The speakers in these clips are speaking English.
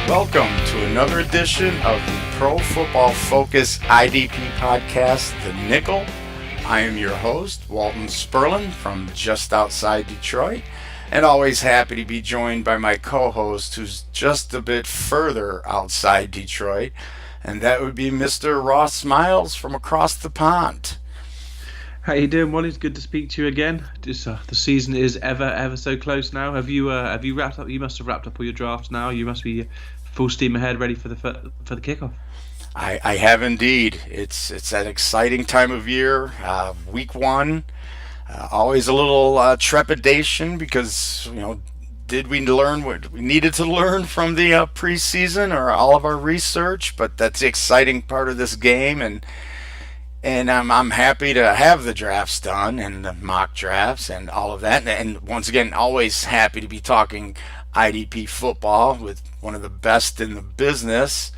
Welcome to another edition of the Pro Football Focus IDP podcast, The Nickel. I am your host, Walton Spurlin from just outside Detroit, and always happy to be joined by my co-host who's just a bit further outside Detroit, and that would be Mr. Ross Miles from across the pond. How you doing, Wally? It's good to speak to you again. Just, the season is ever so close now. Have you wrapped up? You must have wrapped up all your drafts now. You must be full steam ahead, ready for the kickoff. I have indeed. It's an exciting time of year. Week one, always a little trepidation because did we learn what we needed to learn from the preseason or all of our research? But that's the exciting part of this game, and I'm happy to have the drafts done and the mock drafts and all of that. And once again, always happy to be talking IDP football with one of the best in the business.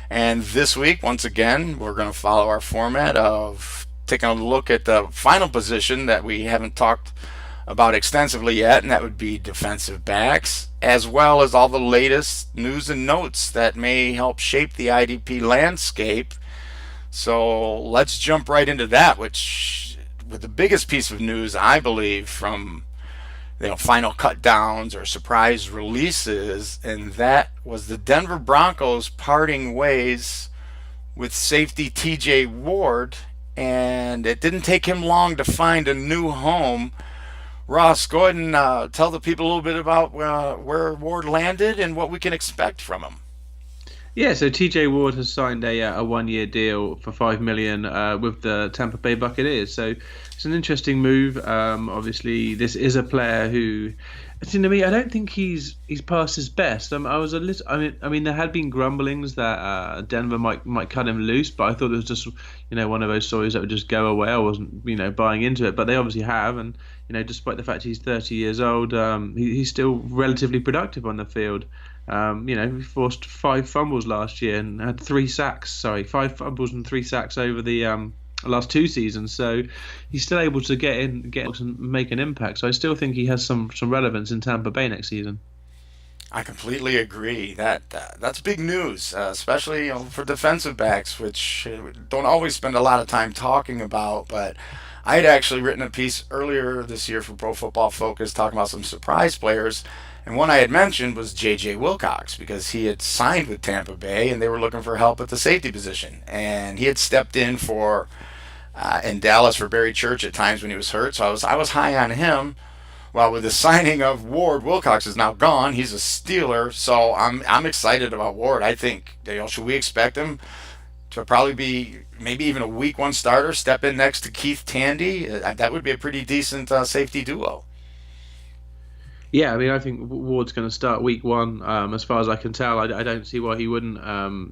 And this week, once again, we're going to follow our format of taking a look at the final position that we haven't talked about extensively yet, and that would be defensive backs, as well as all the latest news and notes that may help shape the IDP landscape. So let's jump right into that, which with the biggest piece of news, I believe, from final cut downs or surprise releases, and that was the Denver Broncos parting ways with safety TJ Ward, and it didn't take him long to find a new home. Ross, go ahead and tell the people a little bit about where Ward landed and what we can expect from him. Yeah, so TJ Ward has signed a 1-year deal for $5 million with the Tampa Bay Buccaneers. So it's an interesting move. Obviously, this is a player who, to me, I don't think he's past his best. I mean, there had been grumblings that Denver might cut him loose, but I thought it was just one of those stories that would just go away. I wasn't buying into it, but they obviously have, and despite the fact he's 30 years old, he's still relatively productive on the field. He forced 5 fumbles last year and had 3 sacks. 5 fumbles and 3 sacks over the last 2 seasons. So he's still able to get and make an impact. So I still think he has some relevance in Tampa Bay next season. I completely agree. That's big news, especially for defensive backs, which don't always spend a lot of time talking about. But I had actually written a piece earlier this year for Pro Football Focus talking about some surprise players. And one I had mentioned was J.J. Wilcox because he had signed with Tampa Bay and they were looking for help at the safety position. And he had stepped in in Dallas for Barry Church at times when he was hurt. So I was high on him. Well, with the signing of Ward, Wilcox is now gone. He's a Steeler, so I'm excited about Ward. I think should we expect him to probably be maybe even a week 1 starter, step in next to Keith Tandy? That would be a pretty decent safety duo. Yeah, I mean, I think Ward's going to start week 1. As far as I can tell, I don't see why he wouldn't.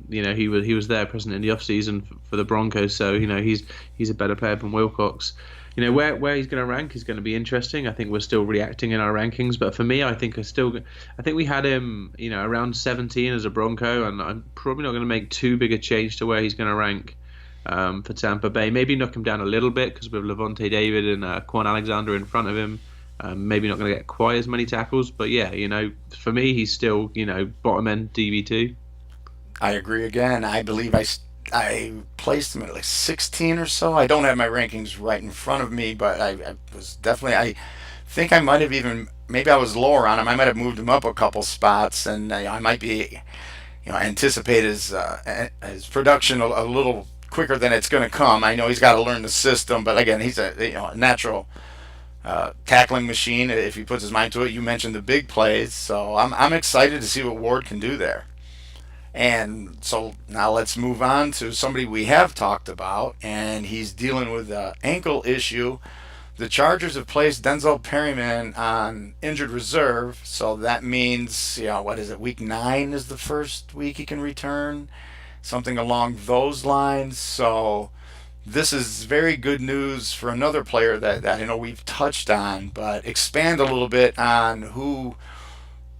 He was there present in the off season for the Broncos, so he's a better player than Wilcox. Where he's going to rank is going to be interesting. I think we're still reacting in our rankings, but for me, I think we had him around 17 as a Bronco, and I'm probably not going to make too big a change to where he's going to rank for Tampa Bay. Maybe knock him down a little bit because with Levante David and Quan Alexander in front of him. Maybe not going to get quite as many tackles, but yeah, for me, he's still, bottom end DB2. I agree again. I believe I placed him at like 16 or so. I don't have my rankings right in front of me, but I was definitely, I think I might have maybe I was lower on him. I might have moved him up a couple spots, and I might be, anticipate his production a little quicker than it's going to come. I know he's got to learn the system, but again, he's a natural tackling machine if he puts his mind to it. You mentioned the big plays, so I'm excited to see what Ward can do there. And so now let's move on to somebody we have talked about, and he's dealing with an ankle issue. The Chargers have placed Denzel Perryman on injured reserve, so that means week 9 is the first week he can return, something along those lines. So this is very good news for another player that I know we've touched on, but expand a little bit on who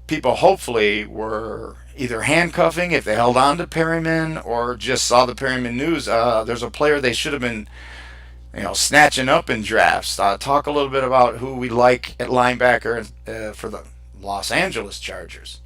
people hopefully were either handcuffing if they held on to Perryman or just saw the Perryman news. There's a player they should have been snatching up in drafts. Talk a little bit about who we like at linebacker for the Los Angeles Chargers.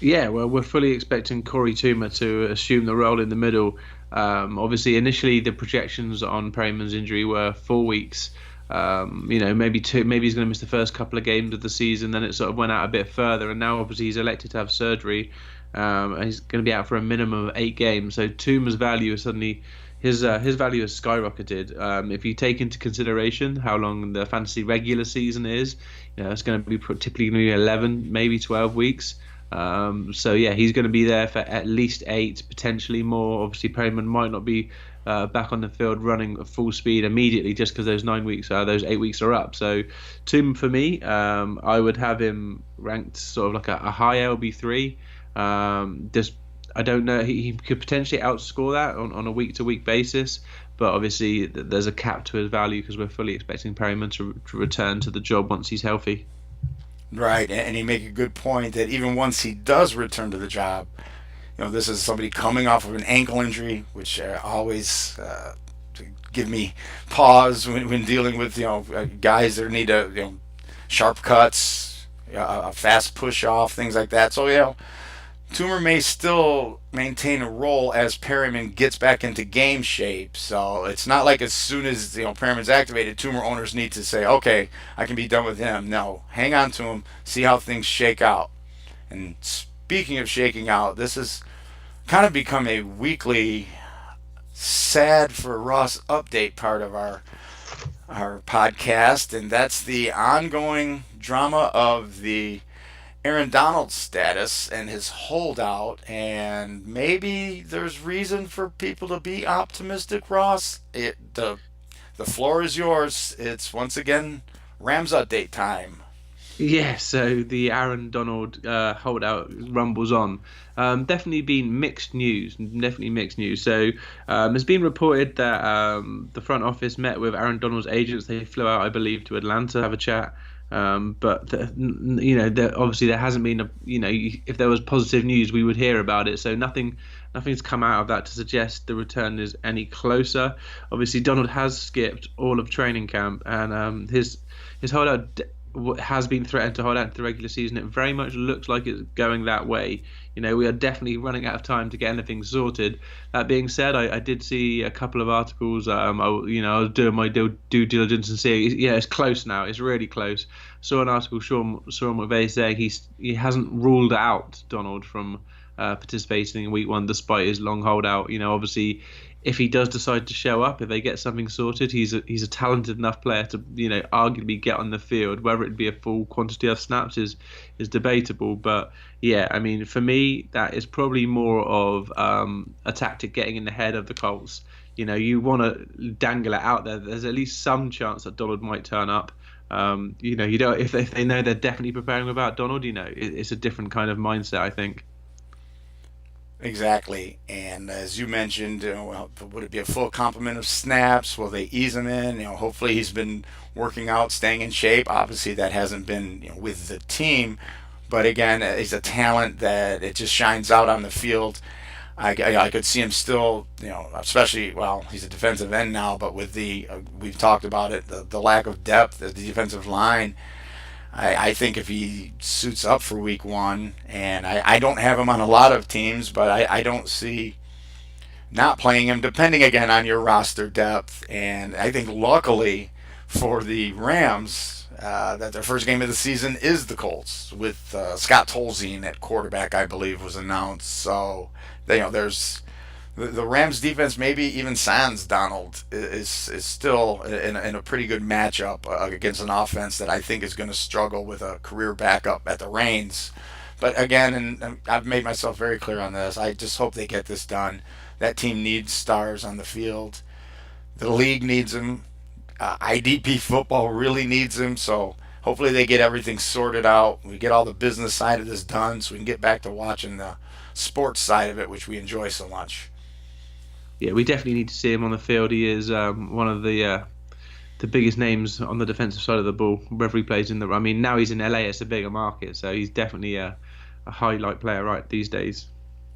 Yeah, well, we're fully expecting Korey Toomer to assume the role in the middle. Obviously, initially the projections on Perryman's injury were 4 weeks. Maybe two, maybe he's going to miss the first couple of games of the season. Then it sort of went out a bit further, and now obviously he's elected to have surgery, and he's going to be out for a minimum of 8 games. So Toomer's value is suddenly his value has skyrocketed. If you take into consideration how long the fantasy regular season is, it's going to be typically going to be 11, maybe 12 weeks. So yeah, he's going to be there for at least 8, potentially more. Obviously, Perryman might not be back on the field running at full speed immediately just because those 8 weeks are up. So, Toom for me, I would have him ranked sort of like a high LB3. Just I don't know, he could potentially outscore that on a week to week basis. But obviously, there's a cap to his value because we're fully expecting Perryman to return to the job once he's healthy. Right, and you make a good point that even once he does return to the job, this is somebody coming off of an ankle injury, which always give me pause when dealing with guys that need sharp cuts, a fast push off, things like that. So Toomer may still maintain a role as Perryman gets back into game shape. So it's not like as soon as Perryman's activated, Toomer owners need to say, okay, I can be done with him. No, hang on to him, see how things shake out. And speaking of shaking out, this has kind of become a weekly sad for Ross update part of our podcast, and that's the ongoing drama of the Aaron Donald status and his holdout, and maybe there's reason for people to be optimistic, Ross. The floor is yours. It's once again Rams update time. Yeah, so the Aaron Donald holdout rumbles on. Definitely been mixed news. Definitely mixed news. So it's been reported that the front office met with Aaron Donald's agents. They flew out, I believe, to Atlanta to have a chat. Obviously there hasn't been if there was positive news, we would hear about it. So nothing's come out of that to suggest the return is any closer. Obviously, Donald has skipped all of training camp, and his holdout has been threatened to hold out to the regular season. It very much looks like it's going that way. We are definitely running out of time to get anything sorted. That being said, I did see a couple of articles. I was doing my due diligence and seeing, it's close now. It's really close. Saw an article, Sean McVay saying he hasn't ruled out Donald from participating in week 1 despite his long holdout. Obviously, if he does decide to show up, if they get something sorted, he's a talented enough player to arguably get on the field. Whether it be a full quantity of snaps is debatable, but yeah, I mean, for me that is probably more of a tactic getting in the head of the Colts. You want to dangle it out there. There's at least some chance that Donald might turn up. You don't if they know they're definitely preparing without Donald. It's a different kind of mindset, I think. Exactly, and as you mentioned, would it be a full complement of snaps? Will they ease him in? Hopefully he's been working out, staying in shape. Obviously, that hasn't been with the team, but again, he's a talent that it just shines out on the field. I could see him still, especially, well, he's a defensive end now, but with we've talked about it, the lack of depth at the defensive line. I think if he suits up for week 1, and I don't have him on a lot of teams, but I don't see not playing him, depending again on your roster depth. And I think luckily for the Rams, that their first game of the season is the Colts, with Scott Tolzien at quarterback, I believe, was announced. So, there's the Rams defense, maybe even sans Donald, is still in a pretty good matchup against an offense that I think is going to struggle with a career backup at the reins. But again, and I've made myself very clear on this, I just hope they get this done. That team needs stars on the field. The league needs them. IDP football really needs them. So hopefully they get everything sorted out. We get all the business side of this done so we can get back to watching the sports side of it, which we enjoy so much. Yeah, we definitely need to see him on the field. He is one of the biggest names on the defensive side of the ball. Whether he plays in I mean, now he's in LA, it's a bigger market, so he's definitely a highlight player right these days.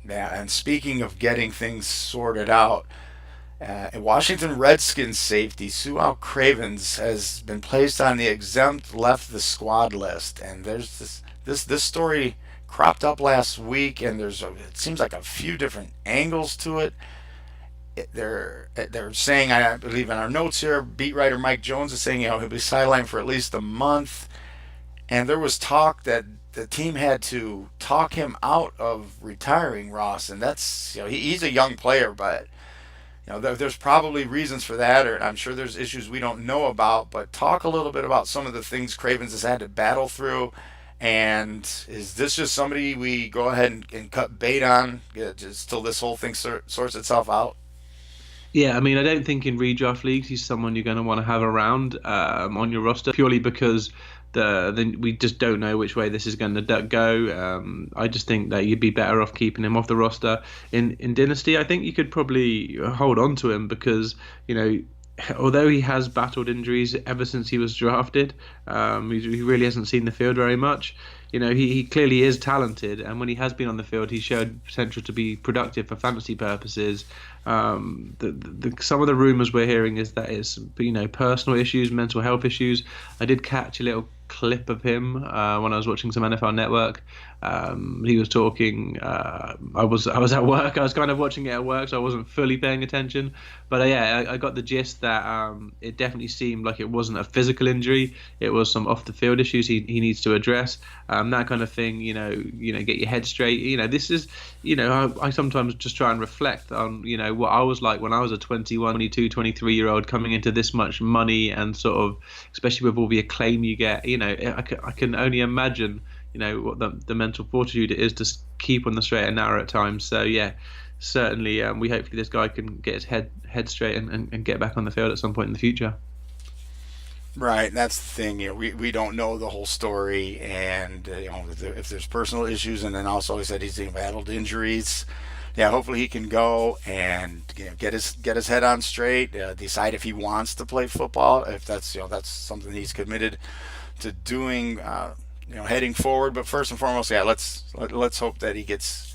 Yeah, and speaking of getting things sorted out, Washington Redskins safety Su'Al Cravens has been placed on the exempt left the squad list, and there's this story cropped up last week, and it seems like a few different angles to it. They're saying, I believe in our notes here, beat writer Mike Jones is saying, he'll be sidelined for at least a month, and there was talk that the team had to talk him out of retiring Ross, and that's he's a young player, but there's probably reasons for that, or I'm sure there's issues we don't know about. But talk a little bit about some of the things Cravens has had to battle through, and is this just somebody we go ahead and cut bait on just till this whole thing sorts itself out? Yeah, I mean, I don't think in redraft leagues he's someone you're going to want to have around on your roster purely because we just don't know which way this is going to go. I just think that you'd be better off keeping him off the roster. In Dynasty, I think you could probably hold on to him because, although he has battled injuries ever since he was drafted, he really hasn't seen the field very much. He clearly is talented, and when he has been on the field, he showed potential to be productive for fantasy purposes. Some of the rumors we're hearing is that it's personal issues, mental health issues. I did catch a little clip of him when I was watching some NFL Network. He was talking. I was at work. I was kind of watching it at work, so I wasn't fully paying attention. But I got the gist that it definitely seemed like it wasn't a physical injury. It was some off the field issues he needs to address. That kind of thing. Get your head straight. This is. I sometimes just try and reflect on what I was like when I was a 21, 22, 23-year-old coming into this much money and sort of, especially with all the acclaim you get. I can only imagine. What the mental fortitude it is to keep on the straight and narrow at times. So yeah, certainly we hopefully this guy can get his head straight and get back on the field at some point in the future. Right, that's the thing. We don't know the whole story, and if there's personal issues, and then also he said he's battled injuries. Yeah, hopefully he can go and get his head on straight. Decide if he wants to play football, if that's something he's committed to doing. Heading forward. But first and foremost, let's hope that he gets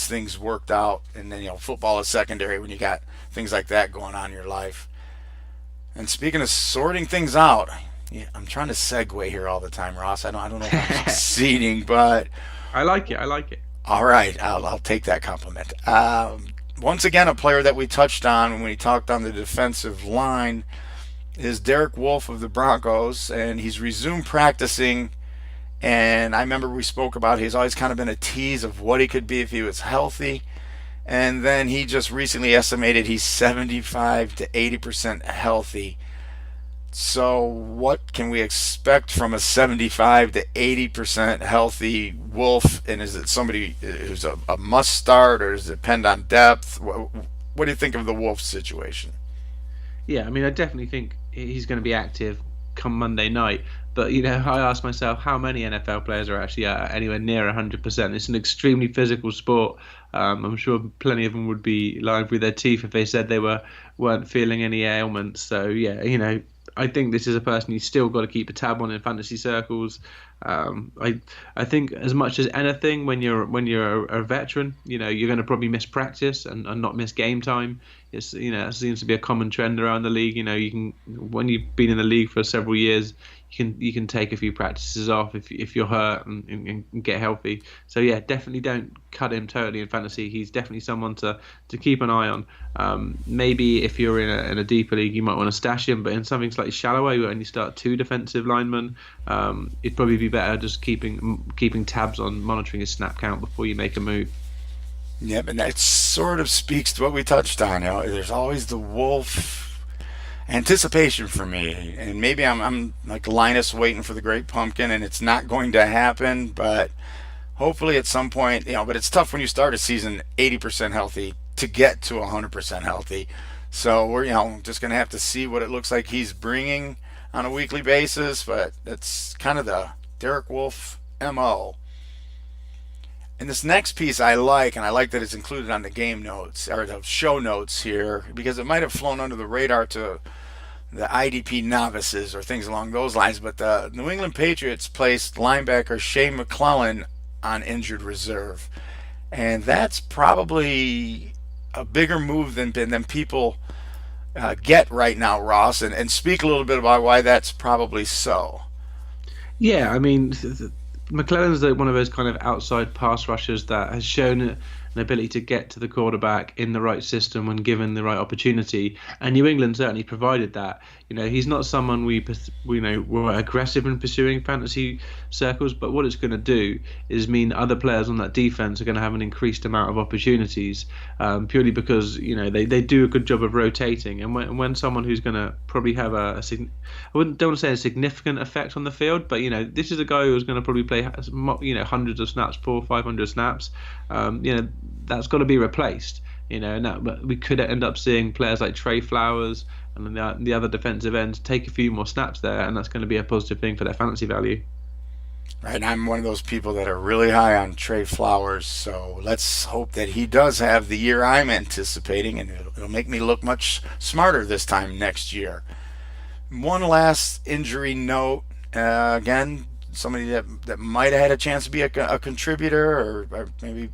things worked out, and then football is secondary when you got things like that going on in your life. And speaking of sorting things out, I'm trying to segue here all the time, Ross. I don't know if I'm succeeding, but I like it. All right, I'll take that compliment. Once again, a player that we touched on when we talked on the defensive line is Derek Wolfe of the Broncos, and he's resumed practicing. And I remember we spoke about he's always kind of been a tease of what he could be if he was healthy. And then he just recently estimated he's 75 to 80% healthy. So what can we expect from a 75 to 80% healthy Wolf? And is it somebody who's a must start, or does it depend on depth? What do you think of the Wolf situation? Yeah, I mean, I definitely think he's going to be active come Monday night. But, I ask myself how many NFL players are actually anywhere near 100%. It's an extremely physical sport. I'm sure plenty of them would be lying through their teeth if they said they weren't feeling any ailments. So, yeah, I think this is a person you still got to keep a tab on in fantasy circles. I think as much as anything, when you're a veteran, you're going to probably miss practice and not miss game time. It's it seems to be a common trend around the league. You can, when you've been in the league for several years, you can take a few practices off if you're hurt and get healthy. So yeah, definitely don't cut him totally in fantasy. He's definitely someone to keep an eye on. Maybe if you're in a deeper league, you might want to stash him, but in something slightly shallower, you only start 2 defensive linemen. It'd probably be better just keeping tabs on monitoring his snap count before you make a move. Yep, and that sort of speaks to what we touched on. There's always the Wolf anticipation for me, and maybe I'm like Linus waiting for the great pumpkin, and it's not going to happen, but hopefully at some point, but it's tough when you start a season 80% healthy to get to 100% healthy. So we're just going to have to see what it looks like he's bringing on a weekly basis, but that's kind of the Derek Wolfe MO. And this next piece I like, and I like that it's included on the game notes, or the show notes here, because it might have flown under the radar to the IDP novices or things along those lines, but the New England Patriots placed linebacker Shane McClellan on injured reserve. And that's probably a bigger move than people get right now, Ross, and speak a little bit about why that's probably so. Yeah, I mean, McClellan's one of those kind of outside pass rushers that has shown an ability to get to the quarterback in the right system when given the right opportunity, and New England certainly provided that. He's not someone we're aggressive in pursuing fantasy circles, but what it's going to do is mean other players on that defense are going to have an increased amount of opportunities, purely because they do a good job of rotating, and when someone who's going to probably have don't want to say a significant effect on the field, but this is a guy who's going to probably play hundreds of snaps, 400-500 snaps. That's got to be replaced. And that we could end up seeing players like Trey Flowers and the other defensive ends take a few more snaps there, and that's going to be a positive thing for their fantasy value. Right, and I'm one of those people that are really high on Trey Flowers, so let's hope that he does have the year I'm anticipating, and it'll make me look much smarter this time next year. One last injury note, again, somebody that might have had a chance to be a contributor or maybe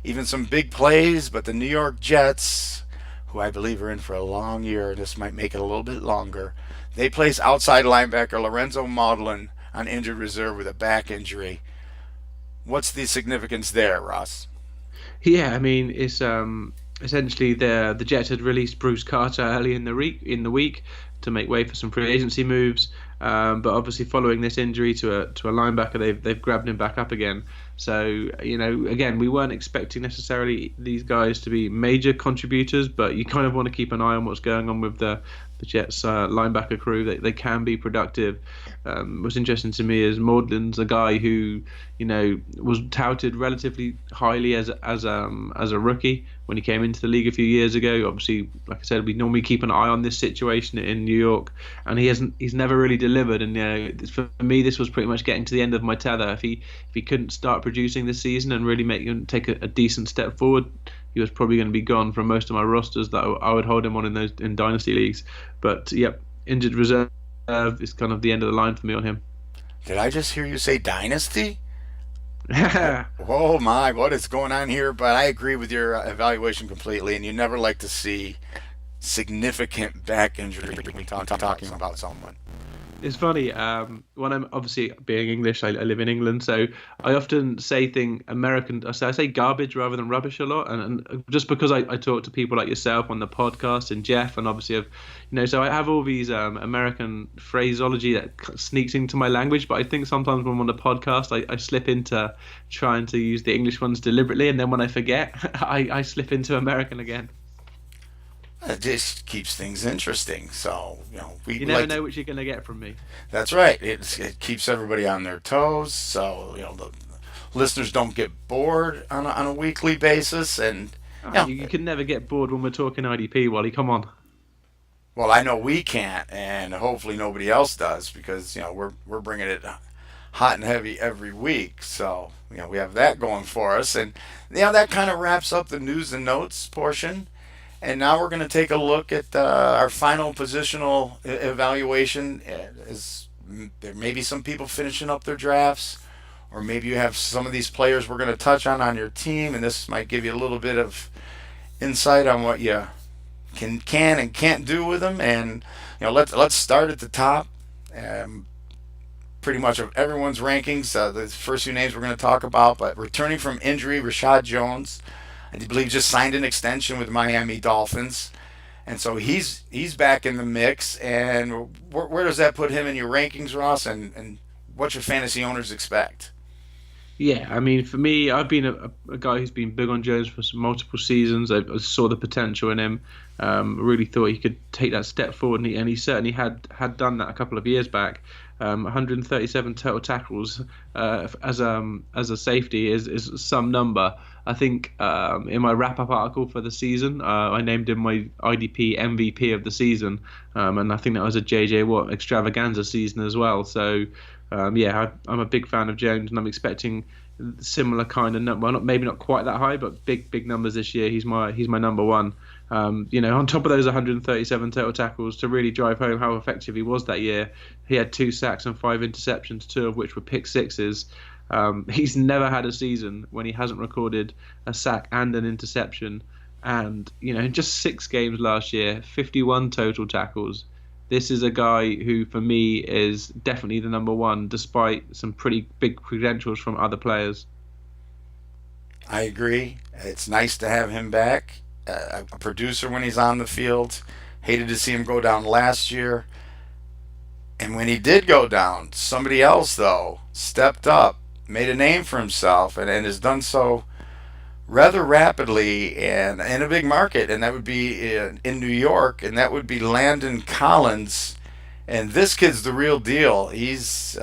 even some big plays, but the New York Jets, who I believe are in for a long year, this might make it a little bit longer, they place outside linebacker Lorenzo Maudlin on injured reserve with a back injury. What's the significance there, Ross? Yeah, I mean, it's essentially the Jets had released Bruce Carter early in the week to make way for some free agency moves. But obviously, following this injury to a linebacker, they've grabbed him back up again. So again, we weren't expecting necessarily these guys to be major contributors, but you kind of want to keep an eye on what's going on with the Jets linebacker crew. They can be productive. What's interesting to me is Maudlin's a guy who was touted relatively highly as a rookie when he came into the league a few years ago. Obviously, like I said, we normally keep an eye on this situation in New York, and he's never really delivered. And for me, this was pretty much getting to the end of my tether. If he couldn't start producing this season and really take a decent step forward, he was probably going to be gone from most of my rosters that I would hold him on in dynasty leagues. But yep, injured reserve is kind of the end of the line for me on him. Did I just hear you say dynasty? Oh my, what is going on here? But I agree with your evaluation completely, and you never like to see significant back injury when talking about someone. It's funny, when I'm obviously being English, I live in England, so I often say American. I say garbage rather than rubbish a lot, and just because I talk to people like yourself on the podcast and Jeff, and obviously so I have all these American phraseology that sneaks into my language, but I think sometimes when I'm on the podcast, I slip into trying to use the English ones deliberately, and then when I forget, I slip into American again. It just keeps things interesting. So, you never know what you're going to get from me. That's right. It keeps everybody on their toes. So, the listeners don't get bored on a weekly basis. And you can never get bored when we're talking IDP, Wally. Come on. Well, I know we can't, and hopefully nobody else does, because we're bringing it hot and heavy every week. So, we have that going for us, and that kind of wraps up the news and notes portion. And now we're going to take a look at our final positional evaluation. There may be some people finishing up their drafts, or maybe you have some of these players we're going to touch on your team, and this might give you a little bit of insight on what you can and can't do with them. And let's start at the top. Pretty much of everyone's rankings, the first few names we're going to talk about, but returning from injury, Rashad Jones. I believe just signed an extension with Miami Dolphins, and so he's back in the mix. And where does that put him in your rankings, Ross? And what your fantasy owners expect? Yeah, I mean, for me, I've been a guy who's been big on Jones for multiple seasons. I saw the potential in him. Really thought he could take that step forward, and he certainly had done that a couple of years back. 137 total tackles as a safety is some number. I think in my wrap-up article for the season, I named him my IDP MVP of the season, and I think that was a JJ Watt extravaganza season as well. So I'm a big fan of Jones, and I'm expecting similar kind of number. Maybe not quite that high, but big numbers this year. He's my number one. On top of those 137 total tackles, to really drive home how effective he was that year, he had 2 sacks and 5 interceptions, 2 of which were pick sixes. He's never had a season when he hasn't recorded a sack and an interception. And in just 6 games last year, 51 total tackles. this is a guy who, for me, is definitely the number one, despite some pretty big credentials from other players. I agree. It's nice to have him back. A producer when he's on the field. Hated to see him go down last year. And when he did go down, somebody else, though, stepped up, made a name for himself, and has done so rather rapidly and in a big market. And that would be in New York, and that would be Landon Collins. And this kid's the real deal. He's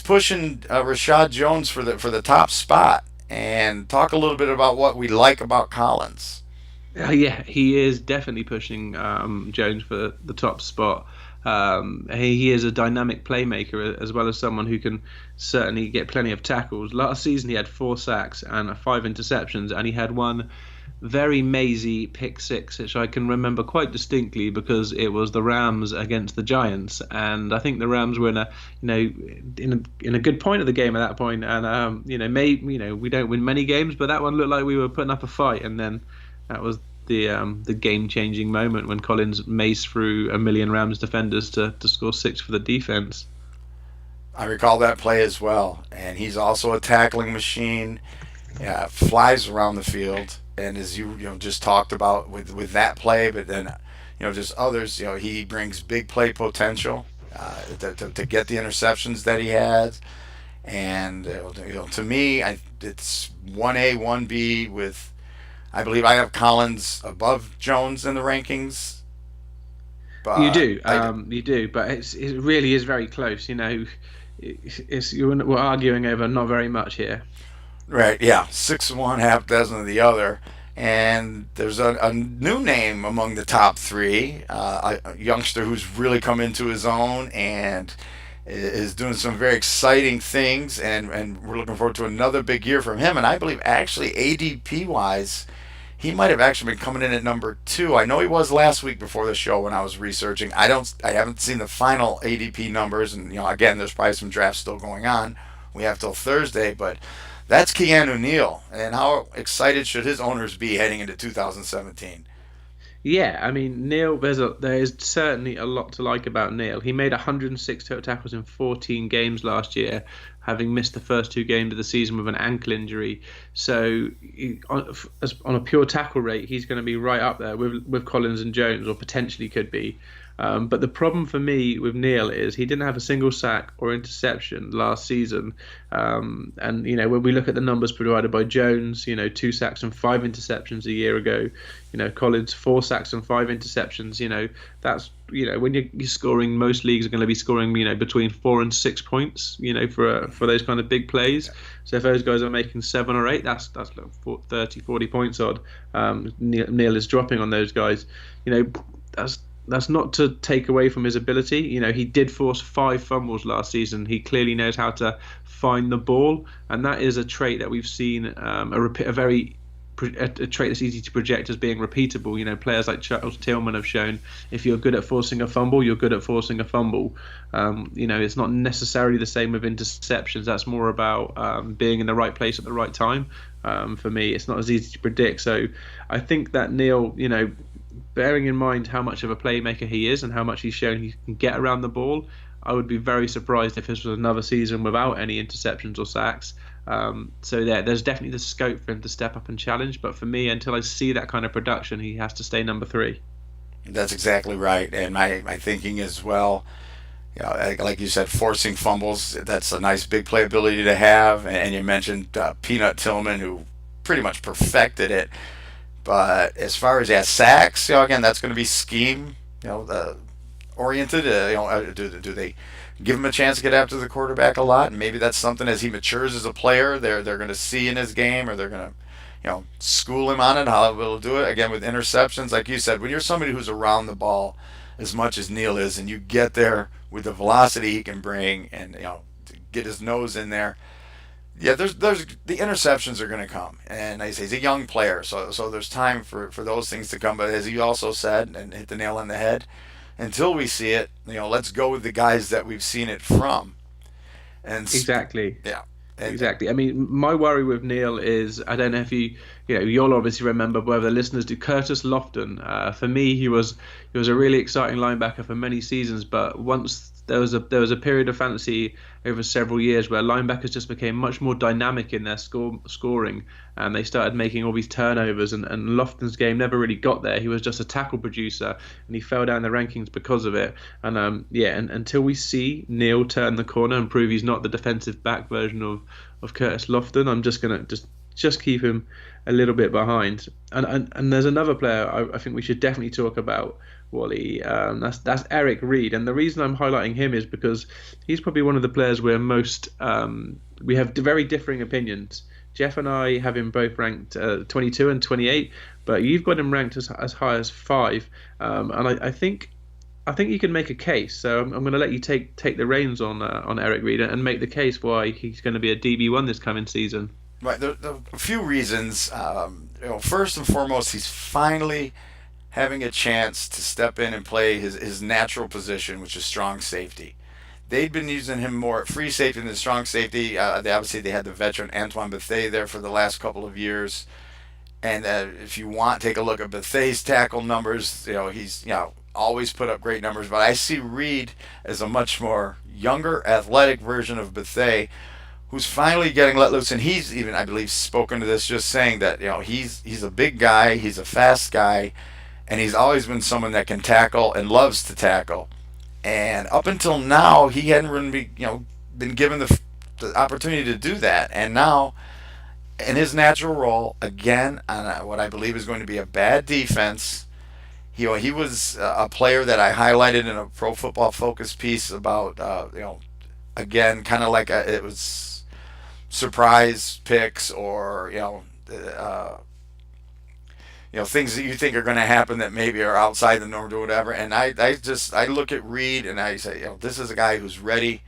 pushing Rashad Jones for the top spot. And talk a little bit about what we like about Collins. Yeah, he is definitely pushing Jones for the top spot. He is a dynamic playmaker as well as someone who can certainly get plenty of tackles. Last season, he had 4 sacks and 5 interceptions, and he had one very mazy pick six, which I can remember quite distinctly because it was the Rams against the Giants, and I think the Rams were in a good point of the game at that point, and we don't win many games, but that one looked like we were putting up a fight, and then that was the game changing moment when Collins maced through a million Rams defenders to score 6 for the defense. I recall that play as well, and he's also a tackling machine. Flies around the field, and as you just talked about with that play, but then just others. He brings big play potential to get the interceptions that he has, and to me, it's 1A, 1B with. I believe I have Collins above Jones in the rankings. But you do, but it really is very close. We're arguing over not very much here. Right, yeah, 6 of one, half dozen of the other, and there's a new name among the top three, a youngster who's really come into his own and is doing some very exciting things, and we're looking forward to another big year from him. And I believe actually ADP wise, he might have actually been coming in at number 2. I know he was last week before the show when I was researching. I haven't seen the final ADP numbers, and again, there's probably some drafts still going on. We have till Thursday, but that's Keanu Neal, and how excited should his owners be heading into 2017? Yeah, I mean Neil. There is certainly a lot to like about Neil. He made 106 total tackles in 14 games last year, having missed the first 2 games of the season with an ankle injury. So on a pure tackle rate, he's going to be right up there with Collins and Jones, or potentially could be. But the problem for me with Neil is he didn't have a single sack or interception last season. And when we look at the numbers provided by Jones, 2 sacks and 5 interceptions a year ago. Collins 4 sacks and 5 interceptions. That's when you're scoring, most leagues are going to be scoring between 4 and 6 points. For those kind of big plays. So if those guys are making 7 or 8, that's like 30, 40 points odd. Neil is dropping on those guys. That's not to take away from his ability. He did force 5 fumbles last season. He clearly knows how to find the ball, and that is a trait that we've seen, a trait that's easy to project as being repeatable. Players like Charles Tillman have shown if you're good at forcing a fumble, you're good at forcing a fumble. It's not necessarily the same with interceptions. That's more about being in the right place at the right time. For me, it's not as easy to predict. So I think that Neil, bearing in mind how much of a playmaker he is and how much he's shown he can get around the ball, I would be very surprised if this was another season without any interceptions or sacks. There's definitely the scope for him to step up and challenge. But for me, until I see that kind of production, he has to stay number 3. That's exactly right. And my thinking as well, like you said, forcing fumbles, that's a nice big playability to have. And you mentioned Peanut Tillman, who pretty much perfected it. But as far as sacks, again, that's going to be scheme, oriented. Do they give him a chance to get after the quarterback a lot? And maybe that's something as he matures as a player, they're going to see in his game, or they're going to, school him on it, how he'll do it. Again, with interceptions, like you said, when you're somebody who's around the ball as much as Neil is, and you get there with the velocity he can bring, and to get his nose in there. Yeah, there's the interceptions are going to come, and like I say, he's a young player, so there's time for those things to come. But as you also said, and hit the nail on the head, until we see it, let's go with the guys that we've seen it from. And Exactly. yeah, And Exactly. I mean, my worry with Neil is I don't know if you'll obviously remember, whether the listeners do. Curtis Lofton. For me, he was a really exciting linebacker for many seasons, but once there was a period of fantasy over several years where linebackers just became much more dynamic in their scoring, and they started making all these turnovers, and Lofton's game never really got there. He was just a tackle producer, and he fell down the rankings because of it. And until we see Neil turn the corner and prove he's not the defensive back version of Curtis Lofton, I'm just gonna just keep him a little bit behind. And there's another player I think we should definitely talk about, Wally. That's Eric Reid, and the reason I'm highlighting him is because he's probably one of the players where we have very differing opinions. Jeff and I have him both ranked 22 and 28, but you've got him ranked as high as 5, and I think you can make a case. So I'm going to let you take the reins on Eric Reid and make the case why he's going to be a DB1 this coming season. right, there are a few reasons. First and foremost, he's finally having a chance to step in and play his natural position, which is strong safety. They'd been using him more at free safety than strong safety. They had the veteran Antoine Bethea there for the last couple of years. And if you want, take a look at Bethea's tackle numbers. He's always put up great numbers. But I see Reid as a much more younger, athletic version of Bethea, who's finally getting let loose. And he's even, I believe, spoken to this, just saying that he's a big guy, he's a fast guy, and he's always been someone that can tackle and loves to tackle. And up until now, he hadn't really been given the opportunity to do that. And now, in his natural role, again, on what I believe is going to be a bad defense, he was a player that I highlighted in a Pro Football Focus piece about, again, kind of like it was surprise picks or, things that you think are going to happen that maybe are outside the norm or whatever. And I look at Reid and I say, this is a guy who's ready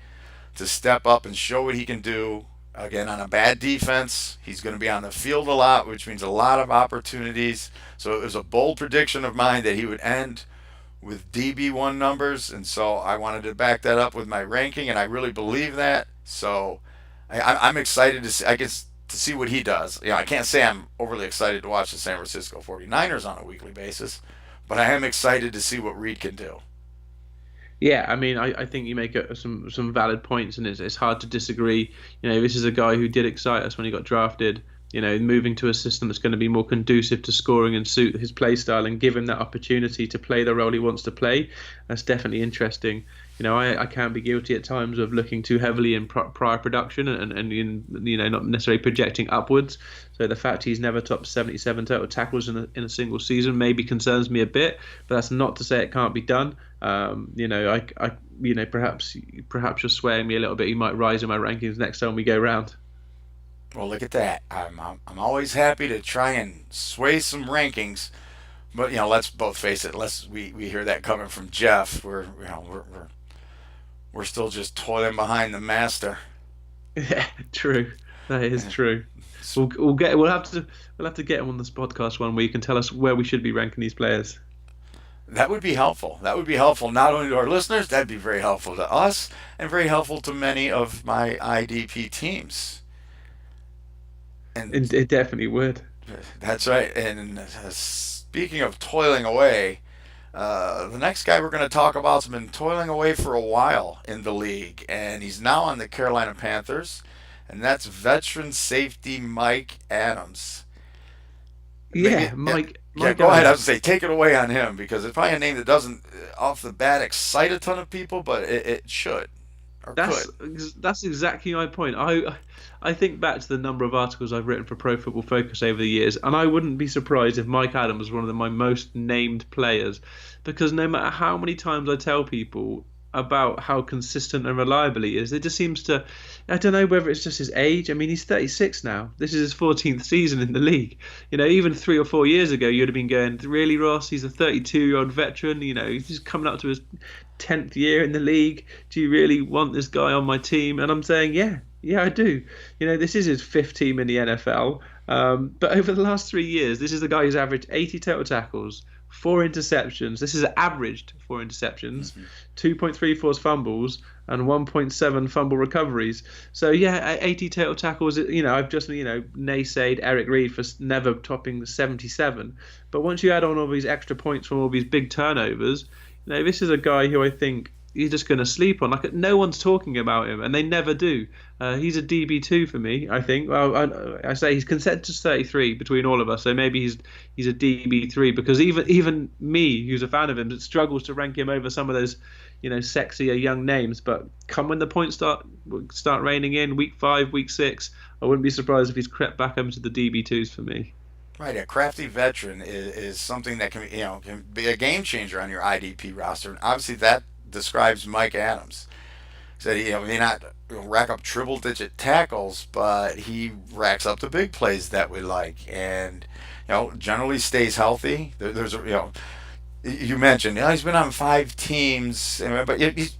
to step up and show what he can do. Again, on a bad defense, he's going to be on the field a lot, which means a lot of opportunities. So it was a bold prediction of mine that he would end with DB1 numbers. And so I wanted to back that up with my ranking, and I really believe that. So I'm excited to see what he does. I can't say I'm overly excited to watch the San Francisco 49ers on a weekly basis, but I am excited to see what Reid can do. Yeah, I mean, I think you make some valid points, and it's hard to disagree. This is a guy who did excite us when he got drafted. Moving to a system that's going to be more conducive to scoring and suit his play style and give him that opportunity to play the role he wants to play. That's definitely interesting. I can be guilty at times of looking too heavily in prior production and not necessarily projecting upwards. So the fact he's never topped 77 total tackles in a single season maybe concerns me a bit, but that's not to say it can't be done. Perhaps you're swaying me a little bit. You might rise in my rankings next time we go round. Well, look at that. I'm always happy to try and sway some rankings, but let's both face it. Unless we hear that coming from Jeff, we're still just toiling behind the master. Yeah, true. That is true. We'll have to get him on this podcast one week and tell us where we should be ranking these players. That would be helpful. That would be helpful not only to our listeners, that'd be very helpful to us, and very helpful to many of my IDP teams. And it definitely would. That's right. And speaking of toiling away, the next guy we're going to talk about has been toiling away for a while in the league, and he's now on the Carolina Panthers, and that's veteran safety Mike Adams. Mike. Yeah, go ahead. I was going to say, take it away on him, because it's probably a name that doesn't, off the bat, excite a ton of people, but it should. That's exactly my point. I think back to the number of articles I've written for Pro Football Focus over the years, and I wouldn't be surprised if Mike Adams was one of my most named players, because no matter how many times I tell people about how consistent and reliable he is, it just seems to, I don't know whether it's just his age. I mean, he's 36 now. This is his 14th season in the league. Even 3 or 4 years ago, you'd have been going, really, Ross? He's a 32-year-old veteran. He's just coming up to his 10th year in the league. Do you really want this guy on my team? And I'm saying, yeah, I do. This is his 5th team in the NFL. But over the last 3 years, this is the guy who's averaged 80 total tackles, 4 interceptions. This is averaged 4 interceptions, 2.3 forced fumbles, and 1.7 fumble recoveries. So yeah, 80 total tackles. I've just naysayed Eric Reid for never topping 77. But once you add on all these extra points from all these big turnovers, this is a guy who I think you're just going to sleep on. Like, no one's talking about him, and they never do. He's a DB2 for me, I think. Well, I say he's consensus 33 between all of us, so maybe he's a DB3, because even me, who's a fan of him, struggles to rank him over some of those, sexier young names. But come when the points start raining in, week 5, week 6, I wouldn't be surprised if he's crept back over to the DB2s for me. Right, a crafty veteran is something that can be a game changer on your IDP roster, and obviously that describes Mike Adams. Said he may not rack up triple digit tackles, but he racks up the big plays that we like, and generally stays healthy. There's you mentioned he's been on 5 teams, but he's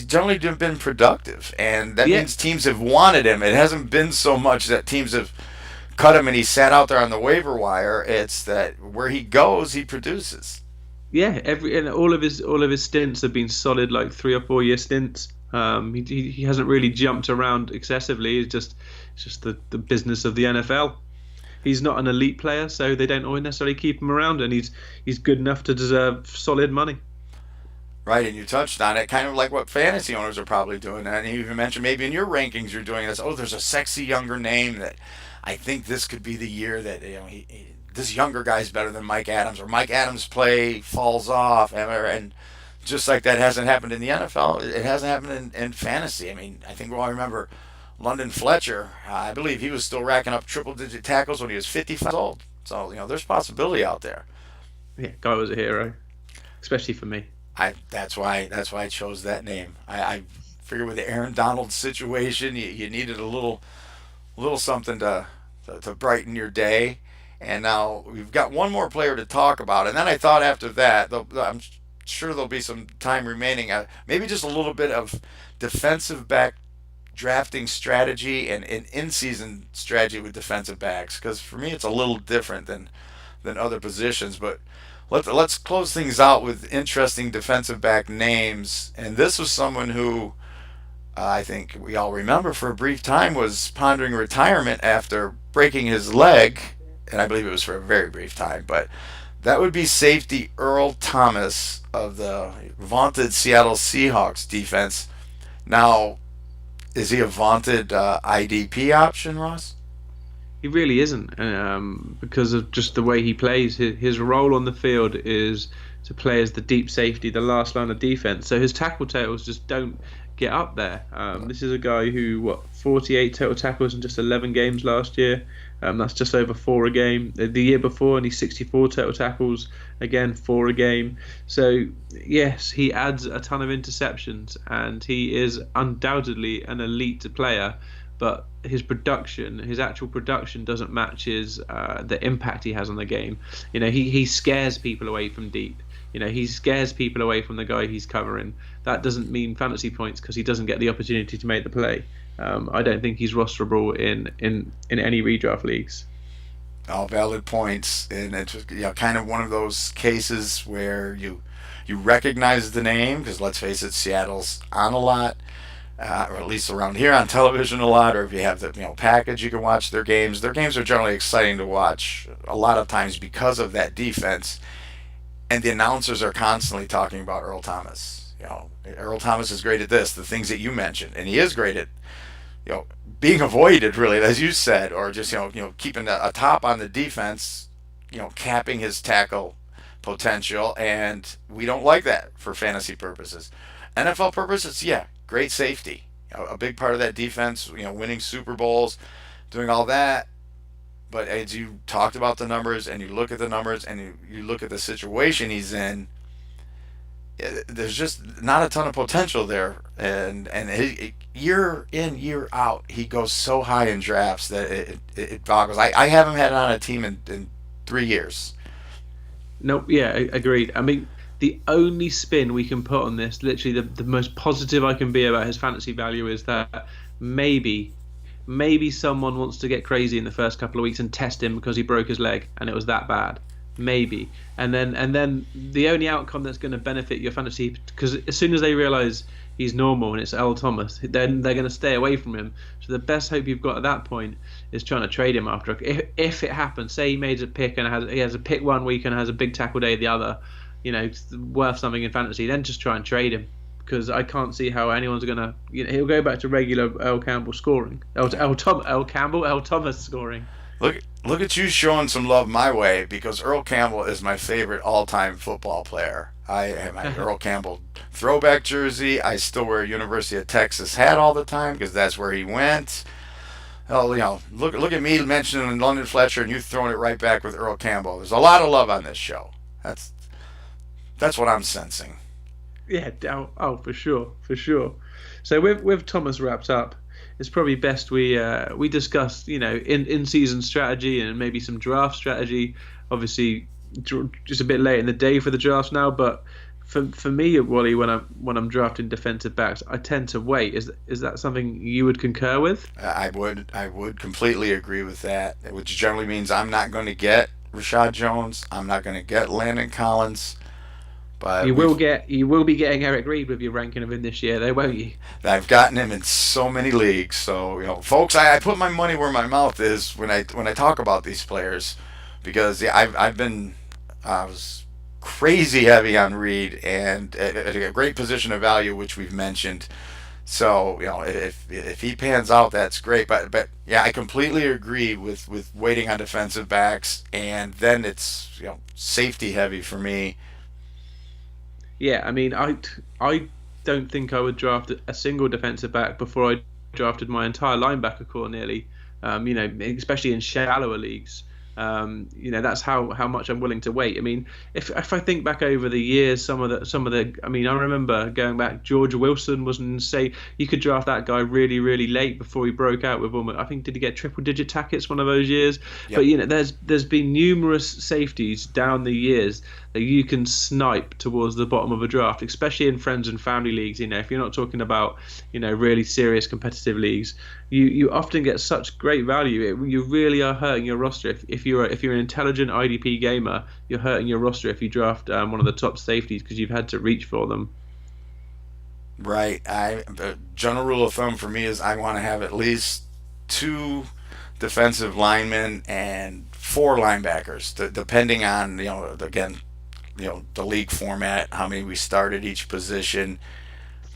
generally been productive, and that means teams have wanted him. It hasn't been so much that teams have cut him and he sat out there on the waiver wire. It's that where he goes, he produces. Yeah, all of his stints have been solid, like 3 or 4 year stints. He hasn't really jumped around excessively. It's just the business of the NFL. He's not an elite player, so they don't always necessarily keep him around, and he's good enough to deserve solid money. Right, and you touched on it, kind of like what fantasy owners are probably doing. And you even mentioned maybe in your rankings you're doing this. Oh, there's a sexy younger name that I think this could be the year that this younger guy's better than Mike Adams, or Mike Adams' play falls off, and just like that hasn't happened in the NFL, it hasn't happened in fantasy. I mean, I think we all remember London Fletcher. I believe he was still racking up triple-digit tackles when he was 55 years old. So there's possibility out there. Yeah, guy was a hero, especially for me. That's why I chose that name. I figured with the Aaron Donald situation, you needed a little something to brighten your day. And now we've got one more player to talk about. And then I thought after that, I'm sure there'll be some time remaining. Maybe just a little bit of defensive back drafting strategy and in-season strategy with defensive backs. Because for me, it's a little different than other positions. But let's close things out with interesting defensive back names. And this was someone who I think we all remember for a brief time was pondering retirement after breaking his leg, and I believe it was for a very brief time, but that would be safety Earl Thomas of the vaunted Seattle Seahawks defense. Now, is he a vaunted IDP option, Ross? He really isn't, because of just the way he plays. His role on the field is to play as the deep safety, the last line of defense. So his tackle totals just don't get up there. This is a guy who 48 total tackles in just 11 games last year. That's just over 4 a game. The year before, and he's 64 total tackles, again 4 a game. So yes, he adds a ton of interceptions, and he is undoubtedly an elite player. But his actual production, doesn't match the impact he has on the game. He scares people away from deep. He scares people away from the guy he's covering. That doesn't mean fantasy points because he doesn't get the opportunity to make the play. I don't think he's rosterable in any redraft leagues. All valid points, and it's kind of one of those cases where you recognize the name because let's face it, Seattle's on a lot. Or at least around here on television a lot, or if you have the package, you can watch their games. Their games are generally exciting to watch a lot of times because of that defense. And the announcers are constantly talking about Earl Thomas. Earl Thomas is great at this, the things that you mentioned, and he is great at being avoided, really, as you said, or just keeping a top on the defense, capping his tackle potential, and we don't like that for fantasy purposes. NFL purposes, yeah. Great safety, a big part of that defense, winning Super Bowls, doing all that. But as you talked about the numbers, and you look at the numbers, and you look at the situation he's in, there's just not a ton of potential there. And year in, year out, he goes so high in drafts that it boggles. I haven't had him on a team in 3 years. Nope, yeah, agreed. I mean, the only spin we can put on this, literally the most positive I can be about his fantasy value, is that maybe someone wants to get crazy in the first couple of weeks and test him because he broke his leg and it was that bad. maybe. And then the only outcome that's going to benefit your fantasy, because as soon as they realize he's normal and it's Earl Thomas, then they're going to stay away from him. So the best hope you've got at that point is trying to trade him after. If it happens, say he made a pick and he has a pick one week and has a big tackle day the other, it's worth something in fantasy, then just try and trade him. Because I can't see how anyone's going to... he'll go back to regular Earl Campbell scoring. Earl Thomas scoring. Look at you showing some love my way, because Earl Campbell is my favorite all-time football player. I have my Earl Campbell throwback jersey. I still wear a University of Texas hat all the time because that's where he went. Oh, look at me mentioning London Fletcher and you throwing it right back with Earl Campbell. There's a lot of love on this show. That's what I'm sensing. Yeah, for sure. So with Thomas wrapped up, it's probably best we discuss in season strategy and maybe some draft strategy. Obviously, just a bit late in the day for the drafts now, but for me, Wally, when I'm drafting defensive backs, I tend to wait. Is that something you would concur with? I would completely agree with that, which generally means I'm not going to get Rashad Jones. I'm not going to get Landon Collins. But you will be getting Eric Reid with your ranking of him this year, though, won't you? I've gotten him in so many leagues. So folks, I put my money where my mouth is when I talk about these players, because I was crazy heavy on Reid and at a great position of value, which we've mentioned. So if he pans out, that's great. But yeah, I completely agree with waiting on defensive backs, and then it's safety heavy for me. Yeah, I mean, I don't think I would draft a single defensive back before I drafted my entire linebacker core nearly. Especially in shallower leagues. That's how much I'm willing to wait. I mean, if I think back over the years, some of the I mean, I remember going back, George Wilson was insane. You could draft that guy really, really late before he broke out with almost, I think, did he get triple-digit tackets one of those years? Yep. But there's been numerous safeties down the years that you can snipe towards the bottom of a draft, especially in friends and family leagues. If you're not talking about really serious competitive leagues, you often get such great value. You really are hurting your roster if you're an intelligent IDP gamer. You're hurting your roster if you draft one of the top safeties because you've had to reach for them. Right. The general rule of thumb for me is I want to have at least 2 defensive linemen and 4 linebackers, depending on the league format, how many we start at each position,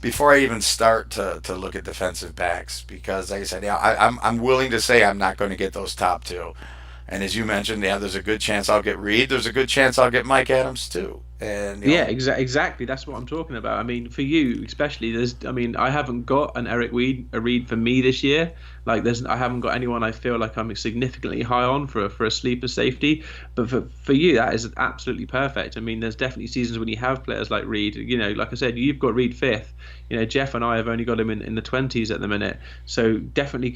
before I even start to look at defensive backs, because like I said, I'm willing to say I'm not going to get those top 2. And as you mentioned, there's a good chance I'll get Reid. There's a good chance I'll get Mike Adams too. And exactly. That's what I'm talking about. I mean, for you especially, I haven't got an Eric Reid for me this year. I haven't got anyone I feel like I'm significantly high on for a sleeper safety. But for you, that is absolutely perfect. I mean, there's definitely seasons when you have players like Reid. Like I said, you've got Reid 5th. Jeff and I have only got him in the 20s at the minute. So definitely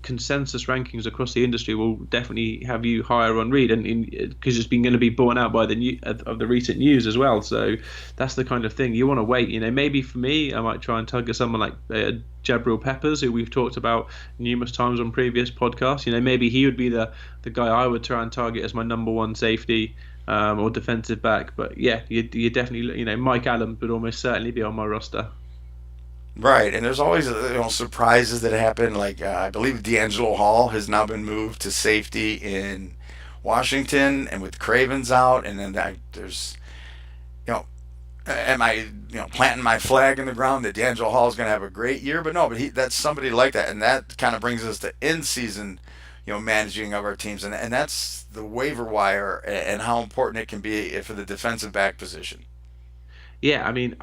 consensus rankings across the industry will definitely have you higher on Reid, and because it's been going to be borne out by the recent news as well. So that's the kind of thing you want to wait. Maybe for me, I might try and target someone like Jabril Peppers, who we've talked about numerous times on previous podcasts. Maybe he would be the guy I would try and target as my number 1 safety or defensive back. But yeah, you definitely, Mike Adams would almost certainly be on my roster. Right, and there's always surprises that happen. Like I believe D'Angelo Hall has now been moved to safety in Washington, and with Cravens out, and then there's am I planting my flag in the ground that D'Angelo Hall is going to have a great year? But no, that's somebody like that, and that kind of brings us to in-season managing of our teams, and that's the waiver wire and how important it can be for the defensive back position. Yeah, I mean,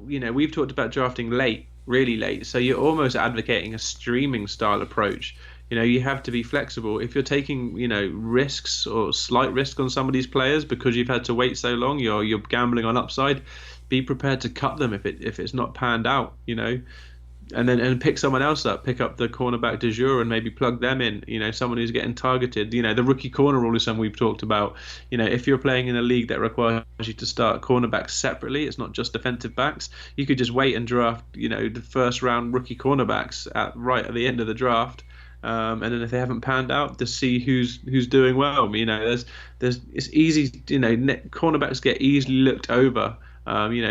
we've talked about drafting late, really late, so you're almost advocating a streaming style approach. You have to be flexible. If you're taking, risks or slight risk on some of these players because you've had to wait so long, you're gambling on upside. Be prepared to cut them if it's not panned out, and then pick someone else up. Pick up the cornerback du jour and maybe plug them in. Someone who's getting targeted. The rookie corner rule is something we've talked about. If you're playing in a league that requires you to start cornerbacks separately, it's not just defensive backs. You could just wait and draft, the first round rookie cornerbacks right at the end of the draft. and then if they haven't panned out, to see who's doing well. There's it's easy. Cornerbacks get easily looked over.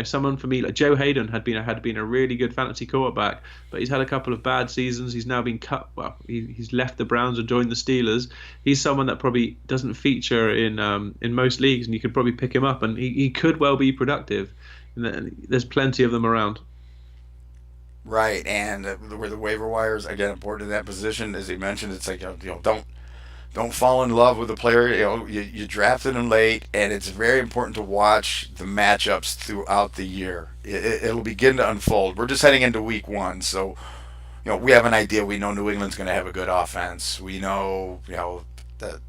Someone for me like Joe Hayden had been a really good fantasy quarterback, but he's had a couple of bad seasons. He's now been cut. Well, he's left the Browns and joined the Steelers. He's someone that probably doesn't feature in most leagues, and you could probably pick him up, and he could well be productive. And there's plenty of them around. Right, and where the waiver wires again important in that position, as he mentioned, it's like don't fall in love with a player. You drafted him late, and it's very important to watch the matchups throughout the year. It'll begin to unfold. We're just heading into week one, so we have an idea. We know New England's going to have a good offense. We know that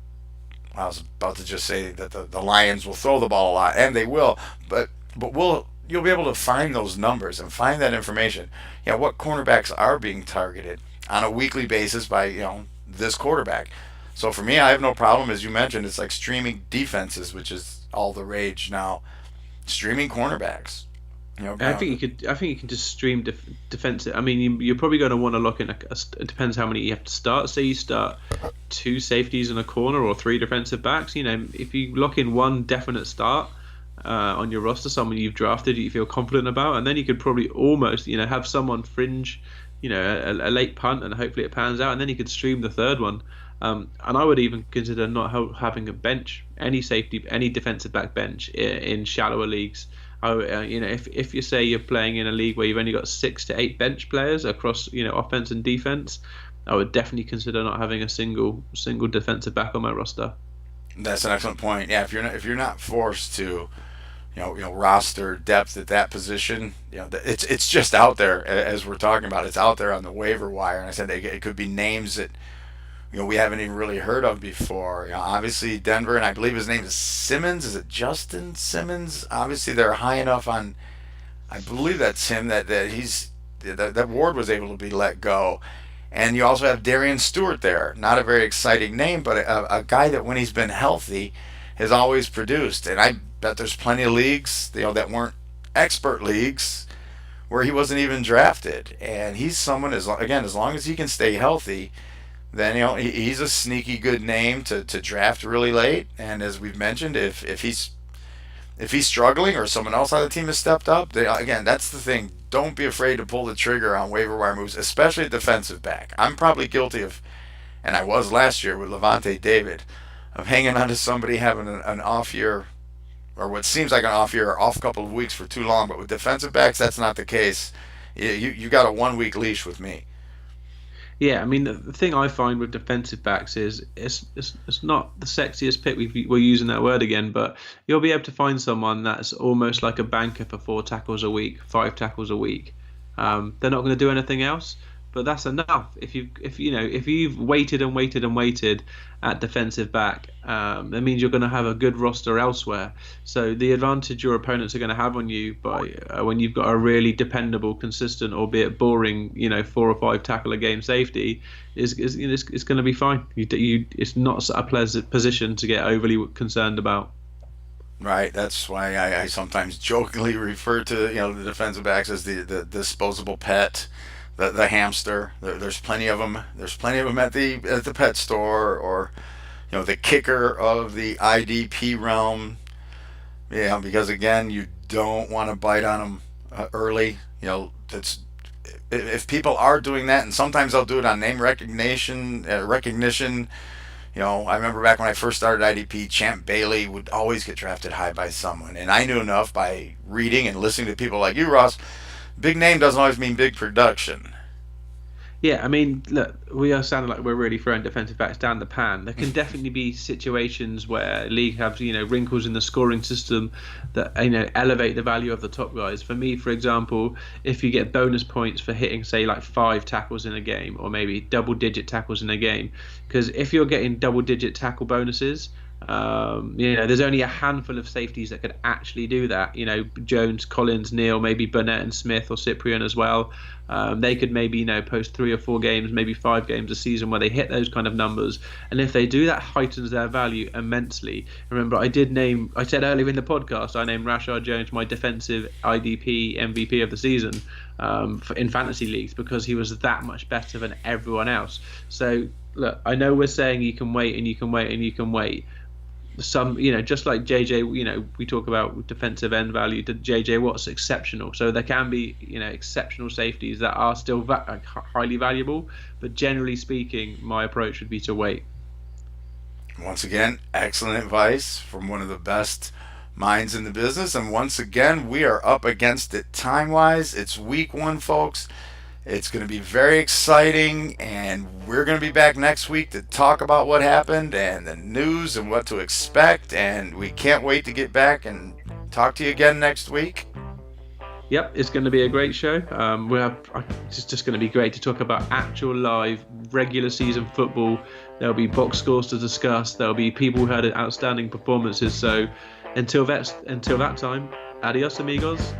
I was about to just say that the Lions will throw the ball a lot, and they will, but you'll be able to find those numbers and find that information. What cornerbacks are being targeted on a weekly basis by this quarterback. So for me, I have no problem, as you mentioned. It's like streaming defenses, which is all the rage now. Streaming cornerbacks. I think you can just stream defensive. I mean, you're probably going to want to look in. It depends how many you have to start. Say you start 2 safeties in a corner or 3 defensive backs. If you lock in one definite start on your roster, someone you've drafted, you feel confident about, and then you could probably almost have someone fringe, a late punt, and hopefully it pans out, and then you could stream the third one. And I would even consider not having a bench, any safety, any defensive back bench in shallower leagues. If you say you're playing in a league where you've only got 6 to 8 bench players across offense and defense, I would definitely consider not having a single defensive back on my roster. That's an excellent point. Yeah, if you're not forced to, roster depth at that position, it's just out there as we're talking about. It's out there on the waiver wire, and I said it could be names that we haven't even really heard of before. Obviously Denver, and I believe his name is Simmons. Is it Justin Simmons? Obviously they're high enough on. I believe that's him that he's that Ward was able to be let go. And you also have Darian Stewart there. Not a very exciting name, but a guy that when he's been healthy has always produced. And I bet there's plenty of leagues that weren't expert leagues where he wasn't even drafted. And he's someone, as long as he can stay healthy, then he's a sneaky good name to draft really late. And as we've mentioned, if he's struggling or someone else on the team has stepped up, that's the thing. Don't be afraid to pull the trigger on waiver wire moves, especially at defensive back. I'm probably guilty of, and I was last year with Levante David, of hanging on to somebody having an off year, or what seems like an off year or off couple of weeks for too long. But with defensive backs, that's not the case. You got a 1 week leash with me. Yeah, I mean the thing I find with defensive backs is it's not the sexiest pick. We're using that word again, but you'll be able to find someone that's almost like a banker for 4 tackles a week, 5 tackles a week. They're not going to do anything else, but that's enough. If you've waited and waited and waited at defensive back, that means you're going to have a good roster elsewhere. So the advantage your opponents are going to have on you by when you've got a really dependable, consistent, albeit boring, 4 or 5 tackle a game safety is going to be fine. It's not a pleasant position to get overly concerned about. Right. That's why I sometimes jokingly refer to the defensive backs as the disposable pet. The hamster. There's plenty of them. There's plenty of them at the pet store, or the kicker of the IDP realm. Yeah, because again, you don't want to bite on them early. That's if people are doing that, and sometimes they'll do it on name recognition. I remember back when I first started IDP, Champ Bailey would always get drafted high by someone, and I knew enough by reading and listening to people like you, Ross. Big name doesn't always mean big production. Yeah, I mean, look, we are sounding like we're really throwing defensive backs down the pan. There can definitely be situations where league have, wrinkles in the scoring system that, elevate the value of the top guys. For me, for example, if you get bonus points for hitting, say, like 5 tackles in a game, or maybe double-digit tackles in a game, because if you're getting double-digit tackle bonuses, there's only a handful of safeties that could actually do that. Jones, Collins, Neal, maybe Burnett and Smith, or Cyprian as well. They could maybe post 3 or 4 games, maybe 5 games a season where they hit those kind of numbers, and if they do, that heightens their value immensely. Remember, I said earlier in the podcast, I named Rashard Jones my defensive IDP MVP of the season in fantasy leagues, because he was that much better than everyone else. So look, I know we're saying you can wait and you can wait and you can wait. Some, just like JJ, we talk about defensive end value. JJ Watt's exceptional, so there can be, exceptional safeties that are still highly valuable. But generally speaking, my approach would be to wait. Once again, excellent advice from one of the best minds in the business. And once again, we are up against it time-wise. It's week 1, folks. It's going to be very exciting, and we're going to be back next week to talk about what happened and the news and what to expect, and we can't wait to get back and talk to you again next week. Yep, it's going to be a great show. It's just going to be great to talk about actual live regular season football. There'll be box scores to discuss. There'll be people who had outstanding performances. So until that time, adios amigos.